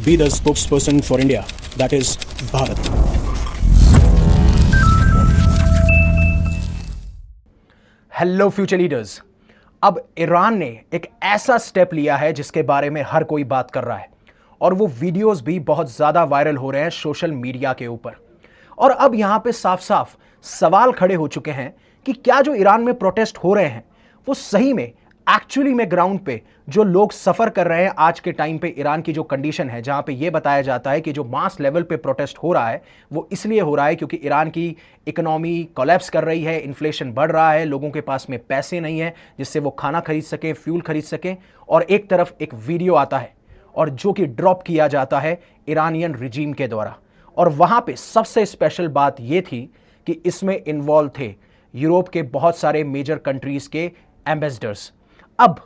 be the spokesperson for India, that is Bharat. Hello future leaders. अब Iran ने एक ऐसा स्टेप लिया है जिसके बारे में हर कोई बात कर रहा है और वो वीडियोस भी बहुत ज्यादा वायरल हो रहे हैं सोशल मीडिया के ऊपर। और अब यहां पे साफ साफ सवाल खड़े हो चुके हैं कि क्या जो ईरान में प्रोटेस्ट हो रहे हैं वो सही में एक्चुअली में ग्राउंड पे जो लोग सफर कर रहे हैं आज के टाइम पे ईरान की जो कंडीशन है, जहां पे ये बताया जाता है कि जो मास लेवल पे प्रोटेस्ट हो रहा है वो इसलिए हो रहा है क्योंकि ईरान की इकोनॉमी कोलैप्स कर रही है, इन्फ्लेशन बढ़ रहा है, लोगों के पास में पैसे नहीं है जिससे वो खाना खरीद सके, फ्यूल खरीद सके। और एक तरफ एक वीडियो आता है और जो कि ड्रॉप किया जाता है ईरानियन रिजीम के द्वारा। और वहां पे सबसे स्पेशल बात यह थी कि इसमें इन्वॉल्व थे यूरोप के बहुत सारे मेजर कंट्रीज के एम्बेसडर्स। अब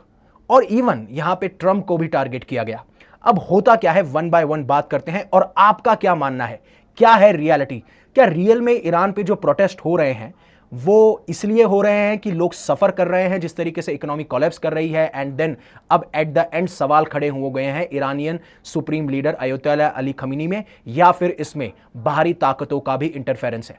और इवन यहां पे ट्रंप को भी टारगेट किया गया। अब होता क्या है, वन बाय वन बात करते हैं। और आपका क्या मानना है, क्या है रियलिटी? क्या रियल में ईरान पे जो प्रोटेस्ट हो रहे हैं वो इसलिए हो रहे हैं कि लोग सफर कर रहे हैं जिस तरीके से इकोनॉमी कोलैप्स कर रही है, एंड देन अब एट द एंड सवाल खड़े हो गए हैं Iranian supreme leader Ayatollah Ali Khomeini में, या फिर इसमें बाहरी ताकतों का भी इंटरफेरेंस है?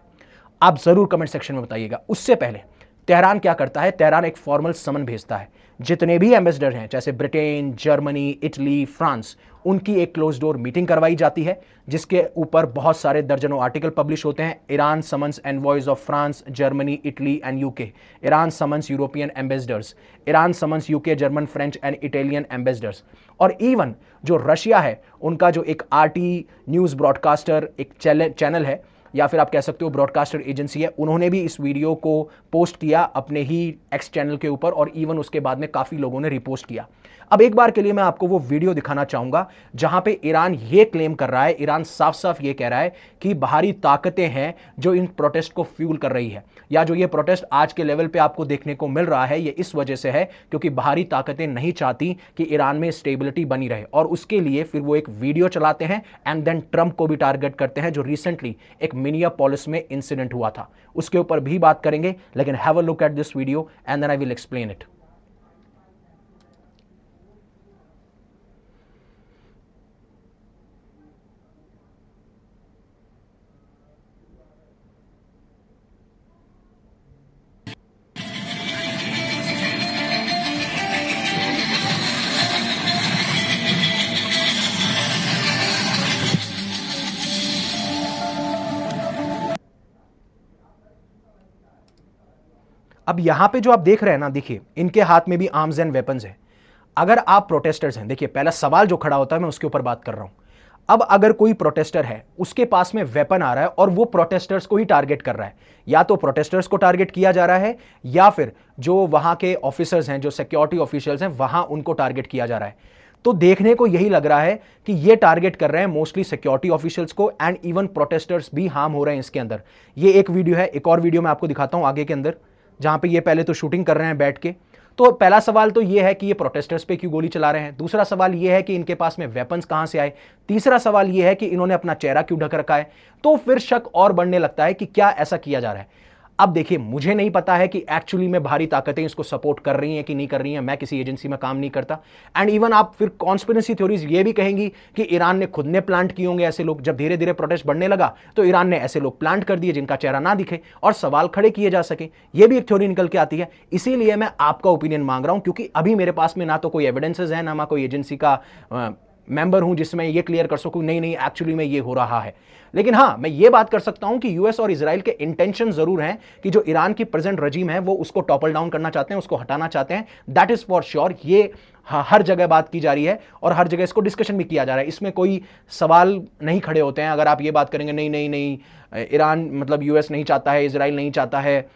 आप जरूर कमेंट सेक्शन में बताइएगा। उससे पहले तेहरान क्या करता है? तेहरान एक फॉर्मल समन भेजता है। जितने भी एम्बेसडर हैं जैसे ब्रिटेन, जर्मनी, इटली, फ्रांस, उनकी एक क्लोज डोर मीटिंग करवाई जाती है जिसके ऊपर बहुत सारे दर्जनों आर्टिकल पब्लिश होते हैं। Iran summons envoys of France, Germany, Italy and UK. Iran summons European ambassadors. Iran summons UK, German, French and Italian ambassadors. और इवन जो रशिया है उनका जो एक आरटी न्यूज ब्रॉडकास्टर एक चैनल है, या फिर आप कह सकते हो ब्रॉडकास्टर एजेंसी है, उन्होंने भी इस वीडियो को पोस्ट किया अपने ही एक्स चैनल के ऊपर और इवन उसके बाद में काफ़ी लोगों ने रिपोस्ट किया। अब एक बार के लिए मैं आपको वो वीडियो दिखाना चाहूंगा जहां पे ईरान ये क्लेम कर रहा है, ईरान साफ साफ ये कह रहा है कि बाहरी ताकतें हैं जो इन प्रोटेस्ट को फ्यूल कर रही है, या जो ये प्रोटेस्ट आज के लेवल पे आपको देखने को मिल रहा है ये इस वजह से है क्योंकि बाहरी ताकतें नहीं चाहती कि ईरान में स्टेबिलिटी बनी रहे। और उसके लिए फिर वो एक वीडियो चलाते हैं एंड देन ट्रंप को भी टारगेट करते हैं, जो रिसेंटली एक मिनियापोलिस में इंसिडेंट हुआ था, उसके ऊपर भी बात करेंगे। लेकिन have a look at this video and then I will explain it. अब यहां पे जो आप देख रहे हैं ना, देखिए इनके हाथ में भी आर्म्स एंड वेपन्स है। अगर आप प्रोटेस्टर्स हैं, देखिए पहला सवाल जो खड़ा होता है मैं उसके ऊपर बात कर रहा हूं। अब अगर कोई प्रोटेस्टर है उसके पास में वेपन आ रहा है और वो प्रोटेस्टर्स को ही टारगेट कर रहा है, या तो प्रोटेस्टर्स को टारगेट किया जा रहा है या फिर जो वहां के ऑफिसर्स हैं, जो सिक्योरिटी ऑफिशियल्स हैं, वहां उनको टारगेट किया जा रहा है। तो देखने को यही लग रहा है कि ये टारगेट कर रहे हैं मोस्टली सिक्योरिटी ऑफिशियल्स को, एंड इवन प्रोटेस्टर्स भी हार्म हो रहे हैं इसके अंदर। ये एक वीडियो है, एक और वीडियो मैं आपको दिखाता हूं आगे के अंदर, जहां पे ये पहले तो शूटिंग कर रहे हैं बैठ के। तो पहला सवाल तो ये है कि ये प्रोटेस्टर्स पे क्यों गोली चला रहे हैं। दूसरा सवाल ये है कि इनके पास में वेपन्स कहां से आए। तीसरा सवाल ये है कि इन्होंने अपना चेहरा क्यों ढक रखा है। तो फिर शक और बढ़ने लगता है कि क्या ऐसा किया जा रहा है। अब देखिए, मुझे नहीं पता है कि एक्चुअली में बाहरी ताकतें इसको सपोर्ट कर रही हैं कि नहीं कर रही हैं, मैं किसी एजेंसी में काम नहीं करता। एंड इवन आप फिर कॉन्स्पिरेसी थ्योरीज ये भी कहेंगी कि ईरान ने खुद ने प्लांट किए होंगे ऐसे लोग। जब धीरे धीरे प्रोटेस्ट बढ़ने लगा तो ईरान ने ऐसे लोग प्लांट कर दिए जिनका चेहरा ना दिखे और सवाल खड़े किए जा सके। ये भी एक थ्योरी निकल के आती है। इसीलिए मैं आपका ओपिनियन मांग रहा हूं, क्योंकि अभी मेरे पास में ना तो कोई एविडेंसेस है, ना मैं कोई एजेंसी का मेंबर हूं जिसमें ये क्लियर कर सकूं नहीं नहीं एक्चुअली में ये हो रहा है। लेकिन हां, मैं ये बात कर सकता हूं कि यूएस और इजराइल के इंटेंशन जरूर हैं कि जो ईरान की प्रेजेंट रजीम है वो उसको टॉपल डाउन करना चाहते हैं, उसको हटाना चाहते हैं। That is for sure. ये हर जगह बात की जा रही है और हर जगह इसको डिस्कशन भी किया जा रहा है। इसमें कोई सवाल नहीं खड़े होते हैं अगर आप ये बात करेंगे नहीं नहीं नहीं ईरान मतलब यूएस नहीं चाहता है, इजराइल नहीं चाहता है।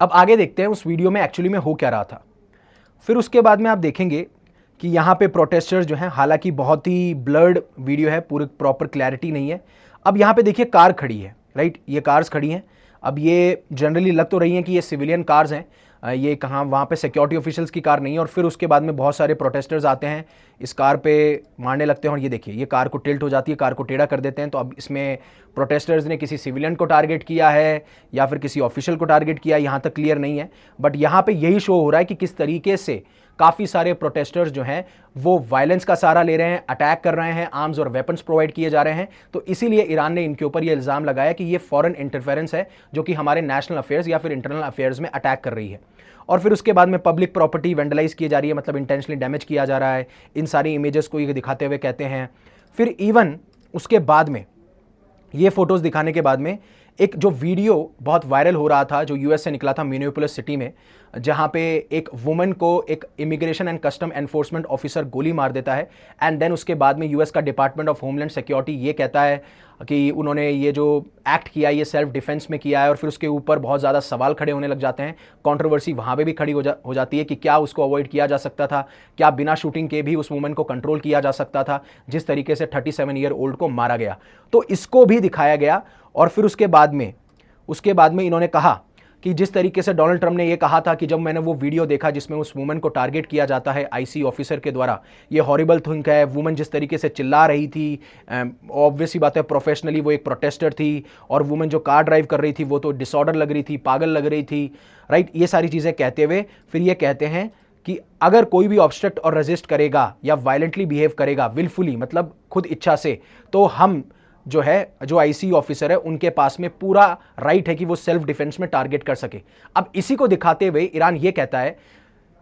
अब आगे देखते हैं उस वीडियो में एक्चुअली में हो क्या रहा था। फिर उसके बाद में आप देखेंगे कि यहाँ पे प्रोटेस्टर्स जो हैं, हालांकि बहुत ही ब्लर्ड वीडियो है, पूरी प्रॉपर क्लैरिटी नहीं है। अब यहाँ पे देखिए कार खड़ी है, राइट, ये कार्स खड़ी हैं। अब ये जनरली लग तो रही हैं कि ये सिविलियन कार्स हैं, ये कहाँ वहाँ पे सिक्योरिटी ऑफिशियल्स की कार नहीं है। और फिर उसके बाद में बहुत सारे प्रोटेस्टर्स आते हैं, इस कार पे मारने लगते हैं और ये देखिए ये कार को टिल्ट हो जाती है, कार को टेढ़ा कर देते हैं। तो अब इसमें प्रोटेस्टर्स ने किसी सिविलियन को टारगेट किया है या फिर किसी ऑफिशियल को टारगेट किया है, यहाँ तक क्लियर नहीं है। बट यहाँ पे यही शो हो रहा है कि किस तरीके से काफ़ी सारे प्रोटेस्टर्स जो हैं वो वायलेंस का सहारा ले रहे हैं, अटैक कर रहे हैं, आर्म्स और वेपन्स प्रोवाइड किए जा रहे हैं। तो इसीलिए ईरान ने इनके ऊपर ये इल्ज़ाम लगाया कि ये फॉरेन इंटरफेरेंस है जो कि हमारे नेशनल अफेयर्स या फिर इंटरनल अफेयर्स में अटैक कर रही है। और फिर उसके बाद में पब्लिक प्रॉपर्टी वेंडलाइज की जा रही है, मतलब इंटेंशनली डैमेज किया जा रहा है। इन सारी इमेजेस को ये दिखाते हुए कहते हैं। फिर इवन उसके बाद में ये फोटोज दिखाने के बाद में एक जो वीडियो बहुत वायरल हो रहा था जो यूएस से निकला था मिनियोपोलिस सिटी में, जहां पे एक वुमन को एक immigration and custom enforcement officer गोली मार देता है एंड देन उसके बाद में यूएस का डिपार्टमेंट ऑफ होमलैंड सिक्योरिटी ये कहता है कि उन्होंने ये जो एक्ट किया ये सेल्फ डिफेंस में किया है। और फिर उसके ऊपर बहुत ज़्यादा सवाल खड़े होने लग जाते हैं, कंट्रोवर्सी वहाँ पे भी खड़ी हो जाती है कि क्या उसको अवॉइड किया जा सकता था, क्या बिना शूटिंग के भी उस वुमन को कंट्रोल किया जा सकता था जिस तरीके से 37 ईयर ओल्ड को मारा गया। तो इसको भी दिखाया गया। और फिर उसके बाद में इन्होंने कहा कि जिस तरीके से डोनाल्ड ट्रंप ने यह कहा था कि जब मैंने वो वीडियो देखा जिसमें उस वुमन को टारगेट किया जाता है आईसी ऑफिसर के द्वारा, ये हॉरिबल थिंग है। वुमन जिस तरीके से चिल्ला रही थी, ऑब्वियसली बात है प्रोफेशनली वो एक प्रोटेस्टर थी, और वुमन जो कार ड्राइव कर रही थी वो तो डिसऑर्डर लग रही थी, पागल लग रही थी, राइट। ये सारी चीज़ें कहते हुए फिर ये कहते हैं कि अगर कोई भी ऑब्स्ट्रक्ट और रेजिस्ट करेगा या वायलेंटली बिहेव करेगा विलफुली, मतलब खुद इच्छा से, तो हम जो आईसी ऑफिसर है उनके पास में पूरा राइट है कि वो सेल्फ डिफेंस में टारगेट कर सके। अब इसी को दिखाते हुए ईरान ये कहता है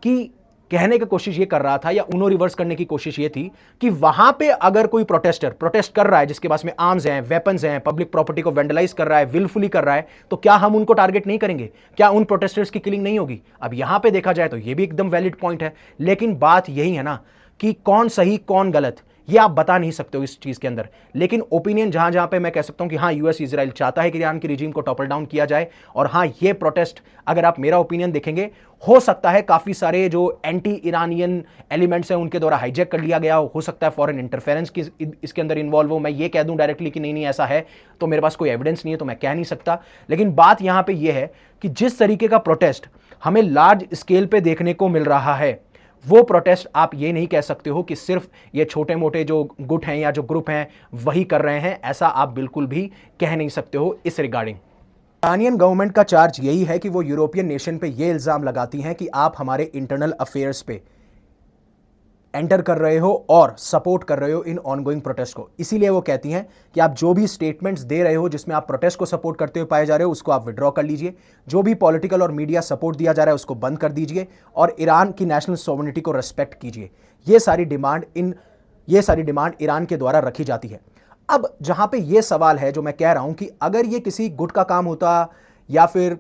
कि कहने की कोशिश ये कर रहा था या उन्होंने रिवर्स करने की कोशिश ये थी कि वहां पे अगर कोई प्रोटेस्टर प्रोटेस्ट कर रहा है जिसके पास में आर्म्स हैं, वेपन्स हैं, पब्लिक प्रॉपर्टी को वेंडलाइज कर रहा है, विलफुली कर रहा है, तो क्या हम उनको टारगेट नहीं करेंगे? क्या उन प्रोटेस्टर्स की किलिंग नहीं होगी? अब यहां पे देखा जाए तो ये भी एकदम वैलिड पॉइंट है, लेकिन बात यही है ना कि कौन सही कौन गलत ये आप बता नहीं सकते हो इस चीज के अंदर। लेकिन ओपिनियन जहां जहां पे मैं कह सकता हूं कि हाँ यूएस इजराइल चाहता है कि ईरान की रिजीम को टॉपल डाउन किया जाए, और हाँ ये प्रोटेस्ट अगर आप मेरा ओपिनियन देखेंगे हो सकता है काफी सारे जो एंटी ईरानियन एलिमेंट्स हैं उनके द्वारा हाईजैक कर लिया गया हो सकता है फॉरेन इंटरफेरेंस की इसके अंदर इन्वॉल्व हो। मैं ये कह दूं डायरेक्टली कि नहीं नहीं ऐसा है तो मेरे पास कोई एविडेंस नहीं है तो मैं कह नहीं सकता। लेकिन बात यहां पर यह है कि जिस तरीके का प्रोटेस्ट हमें लार्ज स्केल पे देखने को मिल रहा है, वो प्रोटेस्ट आप ये नहीं कह सकते हो कि सिर्फ ये छोटे मोटे जो गुट हैं या जो ग्रुप हैं वही कर रहे हैं, ऐसा आप बिल्कुल भी कह नहीं सकते हो इस रिगार्डिंग। ईरानियन गवर्नमेंट का चार्ज यही है कि वो यूरोपियन नेशन पे ये इल्जाम लगाती हैं कि आप हमारे इंटरनल अफेयर्स पे एंटर कर रहे हो और सपोर्ट कर रहे हो इन ऑनगोइंग प्रोटेस्ट को। इसीलिए वो कहती हैं कि आप जो भी स्टेटमेंट्स दे रहे हो जिसमें आप प्रोटेस्ट को सपोर्ट करते हुए पाए जा रहे हो उसको आप विड्रॉ कर लीजिए, जो भी पॉलिटिकल और मीडिया सपोर्ट दिया जा रहा है उसको बंद कर दीजिए, और ईरान की नेशनल सॉवरेनिटी को रेस्पेक्ट कीजिए। ये सारी डिमांड ईरान के द्वारा रखी जाती है। अब जहां पे ये सवाल है जो मैं कह रहा हूं कि अगर ये किसी गुट का काम होता या फिर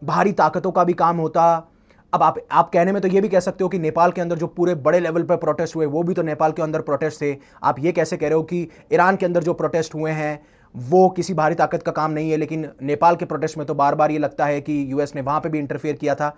बाहरी ताकतों का भी काम होता, अब आप कहने में तो ये भी कह सकते हो कि नेपाल के अंदर जो पूरे बड़े लेवल पर प्रोटेस्ट हुए वो भी तो नेपाल के अंदर प्रोटेस्ट थे। आप ये कैसे कह रहे हो कि ईरान के अंदर जो प्रोटेस्ट हुए हैं वो किसी बाहरी ताकत का काम नहीं है, लेकिन नेपाल के प्रोटेस्ट में तो बार बार ये लगता है कि यूएस ने वहां पे भी इंटरफेयर किया था।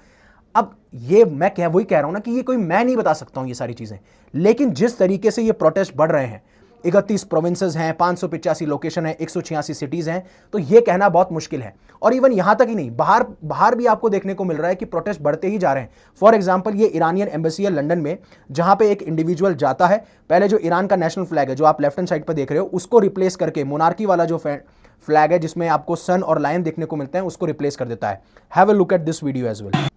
अब ये मैं वही कह रहा हूं ना कि ये कोई मैं नहीं बता सकता हूं ये सारी चीजें, लेकिन जिस तरीके से ये प्रोटेस्ट बढ़ रहे हैं, 31 प्रोविंसेस हैं, 585 लोकेशन है, 186 सिटीज हैं, तो ये कहना बहुत मुश्किल है। और इवन यहां तक ही नहीं, बाहर भी आपको देखने को मिल रहा है कि प्रोटेस्ट बढ़ते ही जा रहे हैं। फॉर एग्जांपल ये ईरानियन एम्बेसी है लंदन में, जहां पे एक इंडिविजुअल जाता है, पहले जो ईरान का नेशनल फ्लैग है जो आप लेफ्ट हैंड साइड पर देख रहे हो उसको रिप्लेस करके मोनार्की वाला जो फ्लैग है जिसमें आपको सन और लायन देखने को मिलते हैं उसको रिप्लेस कर देता है। Have a look at this video as well.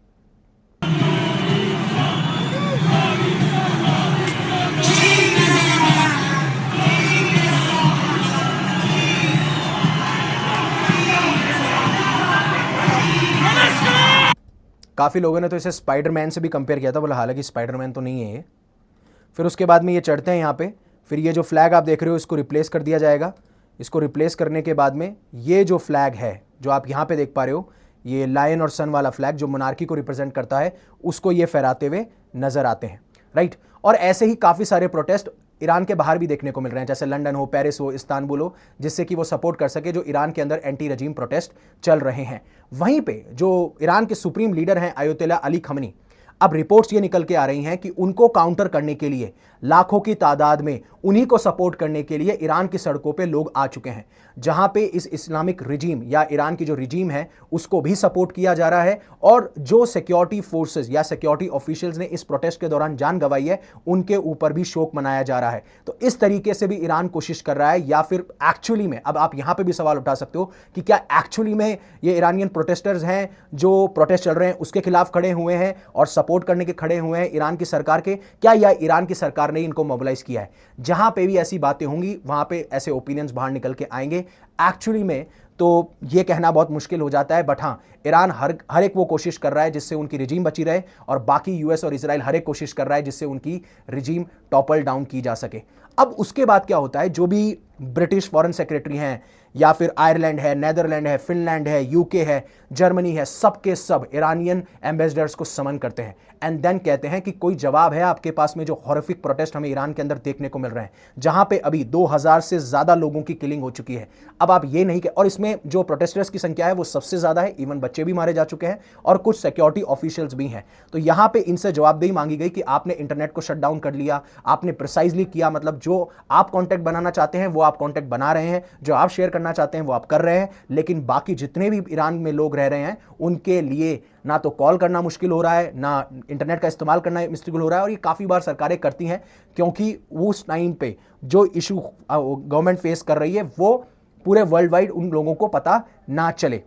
काफ़ी लोगों ने तो इसे स्पाइडरमैन से भी कंपेयर किया था, बोला हालांकि स्पाइडरमैन तो नहीं है ये। फिर उसके बाद में ये चढ़ते हैं यहाँ पे, फिर ये जो फ्लैग आप देख रहे हो इसको रिप्लेस कर दिया जाएगा। इसको रिप्लेस करने के बाद में ये जो फ्लैग है जो आप यहाँ पे देख पा रहे हो, ये लायन और सन वाला फ्लैग जो मोनार्की को रिप्रेजेंट करता है, उसको ये फहराते हुए नजर आते हैं, राइट। और ऐसे ही काफ़ी सारे प्रोटेस्ट ईरान के बाहर भी देखने को मिल रहे हैं, जैसे लंदन हो, पेरिस हो, इस्तांबुल हो, जिससे कि वो सपोर्ट कर सके जो ईरान के अंदर एंटी रजीम प्रोटेस्ट चल रहे हैं। वहीं पे जो ईरान के सुप्रीम लीडर हैं अयतुल्ला अली खमनी, अब रिपोर्ट्स ये निकल के आ रही हैं कि उनको काउंटर करने के लिए लाखों की तादाद में उन्हीं को सपोर्ट करने के लिए ईरान की सड़कों पे लोग आ चुके हैं, जहां पे इस इस्लामिक रिजीम या ईरान की जो रिजीम है उसको भी सपोर्ट किया जा रहा है, और जो सिक्योरिटी फोर्सेस या सिक्योरिटी ऑफिशियल्स ने इस प्रोटेस्ट के दौरान जान गंवाई है उनके ऊपर भी शोक मनाया जा रहा है। तो इस तरीके से भी ईरान कोशिश कर रहा है, या फिर एक्चुअली में, अब आप यहां पर भी सवाल उठा सकते हो कि क्या एक्चुअली में ये ईरानियन प्रोटेस्टर्स हैं जो प्रोटेस्ट चल रहे हैं उसके खिलाफ खड़े हुए हैं और सपोर्ट करने के खड़े हुए हैं ईरान की सरकार के, क्या या ईरान की सरकार ने इनको मोबिलाइज किया है? जहां पे भी ऐसी बातें होंगी वहां पे ऐसे ओपिनियंस बाहर निकल के आएंगे। एक्चुअली में तो ये कहना बहुत मुश्किल हो जाता है, बट हाँ, ईरान हर एक वो कोशिश कर रहा है जिससे उनकी रिजीम बची रहे, और बाकी यूएस और इजराइल हर एक कोशिश कर रहा है जिससे उनकी रिजीम टॉपल डाउन की जा सके। अब उसके बाद क्या होता है, जो भी ब्रिटिश फॉरेन सेक्रेटरी हैं या फिर आयरलैंड है, नेदरलैंड है, फिनलैंड है, यूके है, जर्मनी है, सबके सब ईरानियन एम्बेसडर्स को समन करते हैं एंड देन कहते हैं कि कोई जवाब है आपके पास में जो हॉरिफिक प्रोटेस्ट हमें ईरान के अंदर देखने को मिल रहे हैं, जहां पे अभी 2000 से ज्यादा लोगों की किलिंग हो चुकी है। अब आप ये नहीं, और इसमें जो प्रोटेस्टर्स की संख्या है वो सबसे ज्यादा है, इवन बच्चे भी मारे जा चुके हैं और कुछ सिक्योरिटी ऑफिशियल्स भी हैं। तो यहां पे इनसे जवाबदेही मांगी गई कि आपने इंटरनेट को शट डाउन कर लिया, आपने प्रिसाइजली किया, मतलब जो आप कॉन्टेक्ट बनाना चाहते हैं वो आप कॉन्टेक्ट बना रहे हैं, जो आप शेयर करना चाहते हैं वो आप कर रहे हैं, लेकिन बाकी जितने भी ईरान में लोग रह रहे हैं उनके लिए ना तो कॉल करना मुश्किल हो रहा है, ना इंटरनेट का इस्तेमाल करना मुश्किल हो रहा है। और ये काफी बार सरकारें करती हैं क्योंकि उस टाइम पे जो इशू गवर्नमेंट फेस कर रही है वो पूरे वर्ल्ड वाइड उन लोगों को पता ना चले।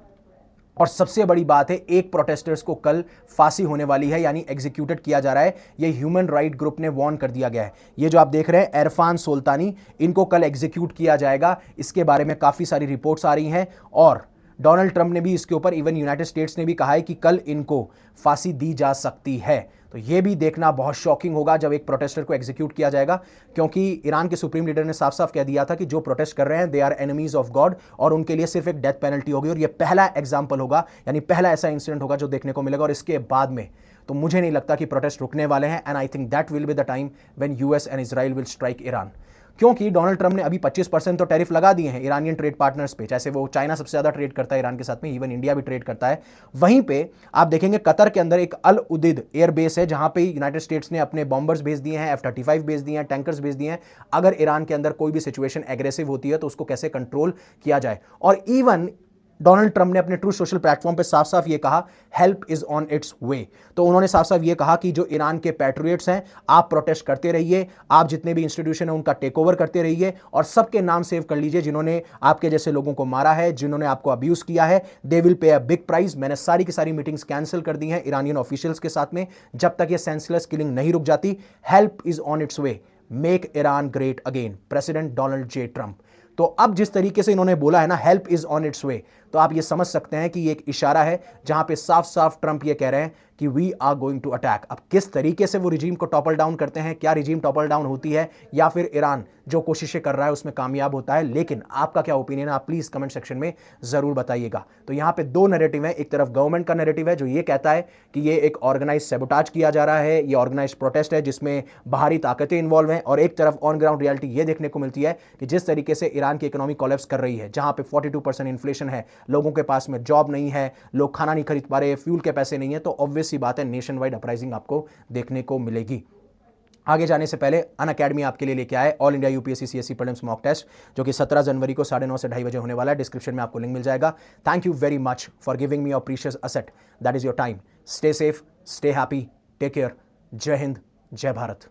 और सबसे बड़ी बात है, एक प्रोटेस्टर्स को कल फांसी होने वाली है, यानी एग्जीक्यूटेड किया जा रहा है। ये ह्यूमन राइट ग्रुप ने वार्न कर दिया गया है। ये जो आप देख रहे हैं इरफान सुल्तानी, इनको कल एग्जीक्यूट किया जाएगा। इसके बारे में काफी सारी रिपोर्ट्स आ रही हैं और डोनाल्ड ट्रंप ने भी इसके ऊपर, इवन यूनाइटेड स्टेट्स ने भी कहा है कि कल इनको फांसी दी जा सकती है। तो यह भी देखना बहुत शॉकिंग होगा जब एक प्रोटेस्टर को एग्जीक्यूट किया जाएगा, क्योंकि ईरान के सुप्रीम लीडर ने साफ साफ कह दिया था कि जो प्रोटेस्ट कर रहे हैं they are enemies of God और उनके लिए सिर्फ एक डेथ पेनल्टी होगी। और यह पहला एग्जाम्पल होगा, यानी पहला ऐसा इंसिडेंट होगा जो देखने को मिलेगा। और इसके बाद में तो मुझे नहीं लगता कि प्रोटेस्ट रुकने वाले हैं, and I think that will be the time when US and Israel will strike Iran. क्योंकि डोनाल्ड ट्रंप ने अभी 25% तो टैरिफ लगा दिए हैं ईरानियन ट्रेड पार्टनर्स पे। जैसे वो चाइना सबसे ज्यादा ट्रेड करता है ईरान के साथ में, इवन इंडिया भी ट्रेड करता है। वहीं पे आप देखेंगे कतर के अंदर एक अल उदिद एयरबेस है जहां पे यूनाइटेड स्टेट्स ने अपने बॉम्बर्स भेज दिए हैं, F-35 भेज दिए हैं, टैंकर्स भेज दिए हैं, अगर ईरान के अंदर कोई भी सिचुएशन एग्रेसिव होती है तो उसको कैसे कंट्रोल किया जाए। और इवन डोनाल्ड ट्रंप ने अपने ट्रू सोशल प्लेटफॉर्म पे साफ साफ ये कहा, हेल्प इज ऑन इट्स वे। तो उन्होंने साफ साफ ये कहा कि जो ईरान के पैट्रियट्स हैं, आप प्रोटेस्ट करते रहिए, आप जितने भी इंस्टीट्यूशन है उनका टेक ओवर करते रहिए और सबके नाम सेव कर लीजिए जिन्होंने आपके जैसे लोगों को मारा है, जिन्होंने आपको अब्यूज किया है। They will pay a big price. मैंने सारी की सारी मीटिंग्स कैंसिल कर दी हैं ईरानियन ऑफिशियल्स के साथ में, जब तक ये सेंसलेस किलिंग नहीं रुक जाती। Help is on it's way, make Iran great again, president Donald J Trump. तो अब जिस तरीके से इन्होंने बोला है ना, हेल्प इज ऑन इट्स वे, तो आप ये समझ सकते हैं कि ये एक इशारा है जहां पे साफ साफ ट्रंप ये कह रहे हैं कि we are going to attack. अब किस तरीके से वो रिजीम को टॉपल डाउन करते हैं, क्या रिजीम टॉपल डाउन होती है या फिर ईरान जो कोशिशें कर रहा है उसमें कामयाब होता है, लेकिन आपका क्या ओपिनियन है आप प्लीज कमेंट सेक्शन में जरूर बताइएगा। तो यहां पे दो नैरेटिव है, एक तरफ गवर्नमेंट का नैरेटिव है जो ये कहता है कि ये एक ऑर्गेनाइज सैबोटाज किया जा रहा है, ये ऑर्गेनाइज प्रोटेस्ट है जिसमें बाहरी ताकतें इन्वॉल्व हैं, और एक तरफ ऑन ग्राउंड रियलिटी ये देखने को मिलती है कि जिस तरीके से ईरान की इकोनॉमी कोलैप्स कर रही है, जहां पे 42% इन्फ्लेशन है, लोगों के पास में जॉब नहीं है, लोग खाना नहीं खरीद पा रहे, फ्यूल के पैसे नहीं है, तो ऑब्वियस सी बात है नेशन वाइड अपराइजिंग आपको देखने को मिलेगी। आगे जाने से पहले अनअकैडमी आपके लिए लेके आए all India UPSC CSC prelims mock test, जो कि 17 जनवरी को 9:30 से 2:30 बजे होने वाला है। डिस्क्रिप्शन में आपको लिंक मिल जाएगा। Thank you very much for giving me your precious asset, that is your time. Stay safe, stay happy, take care. जय हिंद, जय भारत।